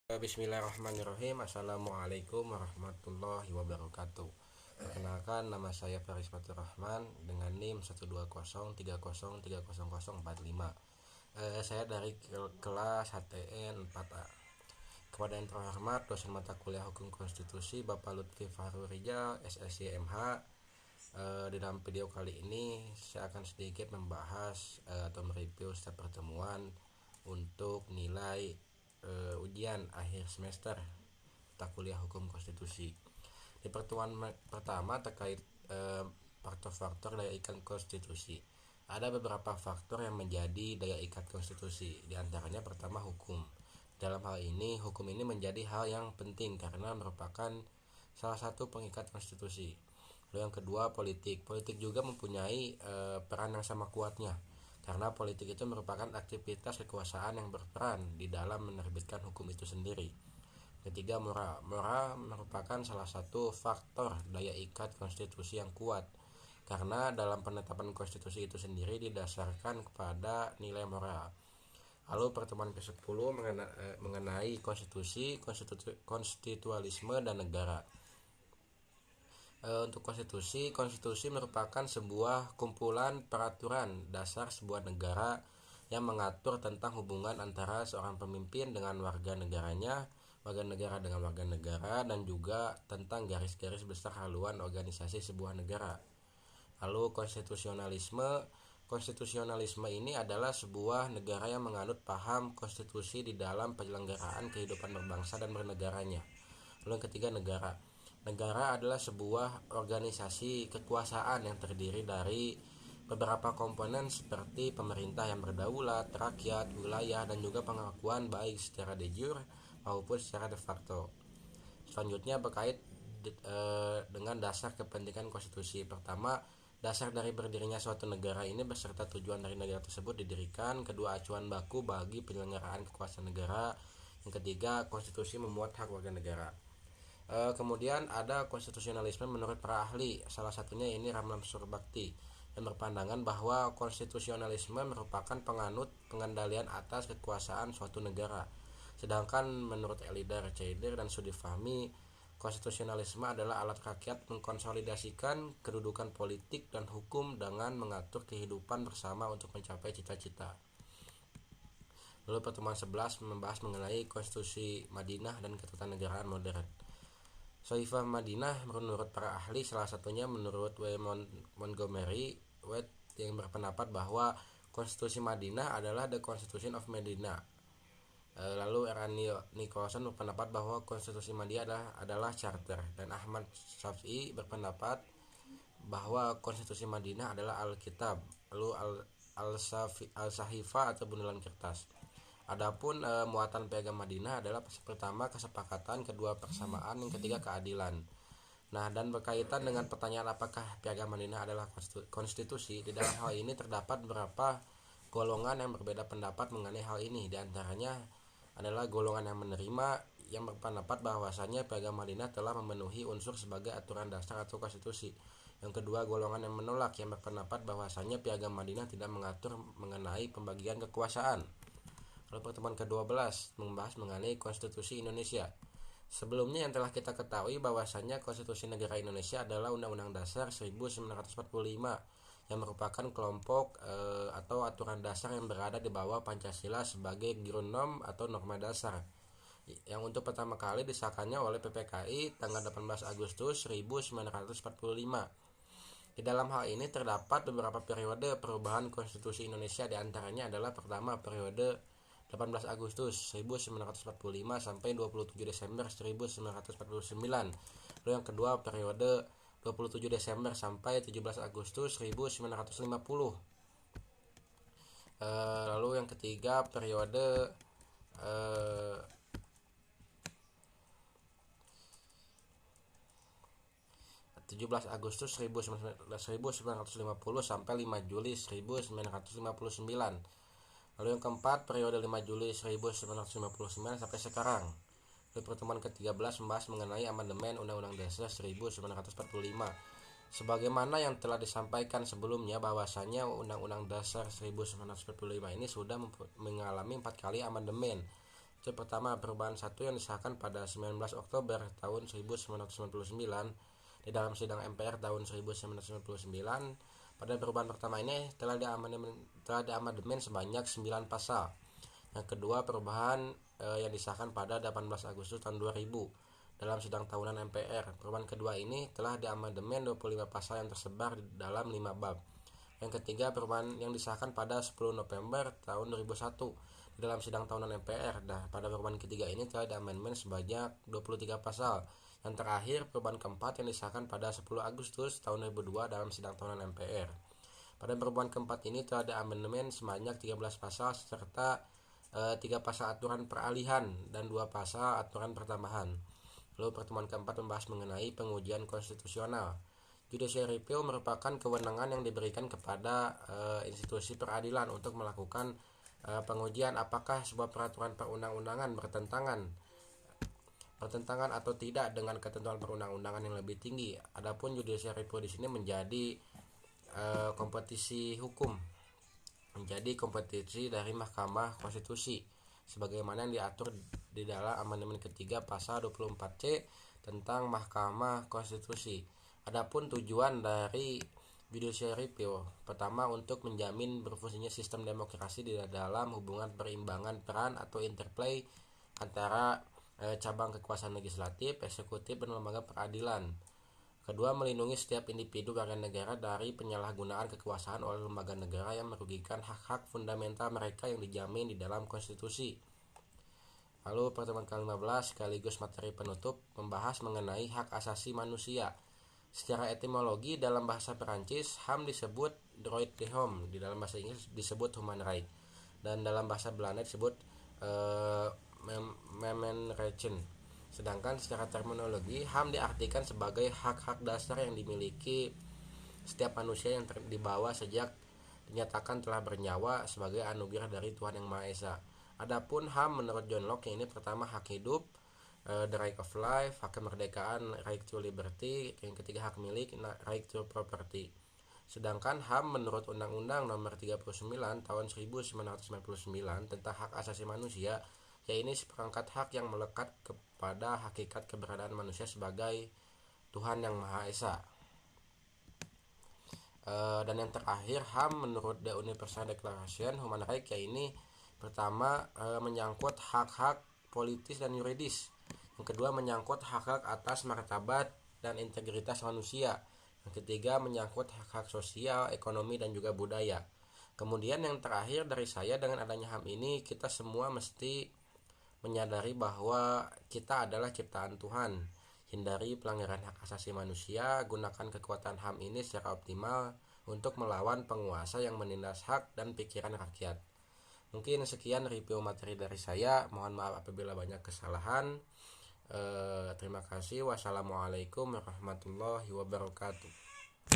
Bismillahirrahmanirrahim. Assalamualaikum warahmatullahi wabarakatuh. Perkenalkan, nama saya Faris Fatur Rahman dengan NIM 12030303045. Saya dari kelas HTN 4A. Kepada yang terhormat dosen mata kuliah Hukum Konstitusi Bapak Lutfi Fahrul Rijal, SSC MH. Di dalam video kali ini saya akan sedikit membahas atau mereview setiap pertemuan untuk nilai ujian akhir semester mata kuliah Hukum Konstitusi. Di pertemuan pertama terkait faktor-faktor daya ikat konstitusi. Ada beberapa faktor yang menjadi daya ikat konstitusi. Di antaranya pertama hukum. Dalam hal ini, hukum ini menjadi hal yang penting karena merupakan salah satu pengikat konstitusi. Lalu yang kedua politik. Politik juga mempunyai peran yang sama kuatnya, karena politik itu merupakan aktivitas kekuasaan yang berperan di dalam menerbitkan hukum itu sendiri. Ketiga, moral. Moral merupakan salah satu faktor daya ikat konstitusi yang kuat, karena dalam penetapan konstitusi itu sendiri didasarkan kepada nilai moral. Lalu pertemuan ke-10 mengenai konstitusi, konstitualisme dan negara. Untuk konstitusi merupakan sebuah kumpulan peraturan dasar sebuah negara yang mengatur tentang hubungan antara seorang pemimpin dengan warga negaranya, warga negara dengan warga negara, dan juga tentang garis-garis besar haluan organisasi sebuah negara. Lalu konstitusionalisme ini adalah sebuah negara yang menganut paham konstitusi di dalam penyelenggaraan kehidupan berbangsa dan bernegaranya. Lalu yang ketiga, negara. Negara adalah sebuah organisasi kekuasaan yang terdiri dari beberapa komponen seperti pemerintah yang berdaulat, rakyat, wilayah, dan juga pengakuan baik secara de jure maupun secara de facto. Selanjutnya berkait dengan dasar kepentingan konstitusi. Pertama, dasar dari berdirinya suatu negara ini beserta tujuan dari negara tersebut didirikan. Kedua, acuan baku bagi penyelenggaraan kekuasaan negara. Yang ketiga, konstitusi memuat hak warga negara. Kemudian ada konstitusionalisme menurut para ahli. Salah satunya ini Ramlan Surbakti, yang berpandangan bahwa konstitusionalisme merupakan penganut pengendalian atas kekuasaan suatu negara. Sedangkan menurut Elidar Caidir dan Sudi Fahmi, konstitusionalisme adalah alat rakyat mengkonsolidasikan kedudukan politik dan hukum dengan mengatur kehidupan bersama untuk mencapai cita-cita. Lalu pertemuan 11 membahas mengenai konstitusi Madinah dan ketatanegaraan modern. Sohifah Madinah menurut para ahli, salah satunya menurut W. Montgomery Waite, yang berpendapat bahwa konstitusi Madinah adalah The Constitution of Medina. Lalu R. Nicholson berpendapat bahwa konstitusi Madinah adalah charter, dan Ahmad Syafi'i berpendapat bahwa konstitusi Madinah adalah Alkitab, lalu Al-Sahifah atau bundelan kertas. Adapun muatan piagam Madinah adalah pertama kesepakatan, kedua persamaan, yang ketiga keadilan. Nah, dan berkaitan dengan pertanyaan apakah piagam Madinah adalah konstitusi, di dalam hal ini terdapat beberapa golongan yang berbeda pendapat mengenai hal ini. Di antaranya adalah golongan yang menerima, yang berpendapat bahwasanya piagam Madinah telah memenuhi unsur sebagai aturan dasar atau konstitusi. Yang kedua, golongan yang menolak, yang berpendapat bahwasanya piagam Madinah tidak mengatur mengenai pembagian kekuasaan. Lalu pertemuan ke-12 membahas mengenai konstitusi Indonesia. Sebelumnya yang telah kita ketahui bahwasanya konstitusi negara Indonesia adalah Undang-Undang Dasar 1945 yang merupakan kelompok atau aturan dasar yang berada di bawah Pancasila sebagai Gironom atau norma dasar, yang untuk pertama kali disahkannya oleh PPKI tanggal 18 Agustus 1945. Di dalam hal ini terdapat beberapa periode perubahan konstitusi Indonesia, diantaranya adalah pertama periode 18 Agustus 1945 sampai 27 Desember 1949. Lalu yang kedua periode 27 Desember sampai 17 Agustus 1950. Lalu yang ketiga periode 17 Agustus 1950 sampai 5 Juli 1959. Lalu yang keempat periode 5 Juli 1959 sampai sekarang. Di pertemuan ke-13 membahas mengenai amandemen Undang-Undang Dasar 1945. Sebagaimana yang telah disampaikan sebelumnya bahwasanya Undang-Undang Dasar 1945 ini sudah mengalami 4 kali amandemen. Itu pertama, perubahan 1 yang disahkan pada 19 Oktober tahun 1999 di dalam sidang MPR tahun 1999. Pada perubahan pertama ini telah diamandemen sebanyak 9 pasal. Yang kedua, perubahan yang disahkan pada 18 Agustus tahun 2000 dalam sidang tahunan MPR. Perubahan kedua ini telah diamandemen 25 pasal yang tersebar dalam 5 bab. Yang ketiga, perubahan yang disahkan pada 10 November tahun 2001 di dalam sidang tahunan MPR. Nah, pada perubahan ketiga ini telah diamandemen sebanyak 23 pasal. Yang terakhir, perubahan keempat yang disahkan pada 10 Agustus tahun 2002 dalam sidang tahunan MPR. Pada perubahan keempat ini telah diamandemen sebanyak 13 pasal serta 3 pasal aturan peralihan dan 2 pasal aturan pertambahan. Lalu pertemuan keempat membahas mengenai pengujian konstitusional. Judicial review merupakan kewenangan yang diberikan kepada institusi peradilan untuk melakukan pengujian apakah sebuah peraturan perundang-undangan bertentangan atau tidak dengan ketentuan perundang-undangan yang lebih tinggi. Adapun judicial review di sini menjadi kompetisi hukum, menjadi kompetisi dari Mahkamah Konstitusi sebagaimana yang diatur di dalam amandemen ketiga pasal 24C tentang Mahkamah Konstitusi. Adapun tujuan dari judicial review, pertama, untuk menjamin berfungsinya sistem demokrasi di dalam hubungan perimbangan peran atau interplay antara cabang kekuasaan legislatif, eksekutif, dan lembaga peradilan. Kedua, melindungi setiap individu warga negara dari penyalahgunaan kekuasaan oleh lembaga negara yang merugikan hak-hak fundamental mereka yang dijamin di dalam konstitusi. Lalu pertemuan ke-15 sekaligus materi penutup membahas mengenai hak asasi manusia. Secara etimologi dalam bahasa Perancis, HAM disebut droit de l'homme, di dalam bahasa Inggris disebut human right, dan dalam bahasa Belanda disebut Mensenrechten. Sedangkan secara terminologi, HAM diartikan sebagai hak-hak dasar yang dimiliki setiap manusia yang dibawa sejak dinyatakan telah bernyawa sebagai anugerah dari Tuhan Yang Maha Esa. Adapun HAM menurut John Locke, yang ini pertama hak hidup, the right of life, hak kemerdekaan, right to liberty, yang ketiga hak milik, right to property. Sedangkan HAM menurut Undang-Undang Nomor 39 tahun 1999 tentang hak asasi manusia, yaitu seperangkat hak yang melekat kepada hakikat keberadaan manusia sebagai Tuhan Yang Maha Esa. Dan yang terakhir, HAM menurut The Universal Declaration Human Rights, yaitu pertama menyangkut hak-hak politis dan yuridis. Yang kedua, menyangkut hak-hak atas martabat dan integritas manusia. Yang ketiga, menyangkut hak-hak sosial, ekonomi, dan juga budaya. Kemudian yang terakhir dari saya, dengan adanya HAM ini, kita semua mesti menyadari bahwa kita adalah ciptaan Tuhan. Hindari pelanggaran hak asasi manusia, gunakan kekuatan HAM ini secara optimal untuk melawan penguasa yang menindas hak dan pikiran rakyat. Mungkin sekian review materi dari saya. Mohon maaf apabila banyak kesalahan. Terima kasih. Wassalamualaikum warahmatullahi wabarakatuh.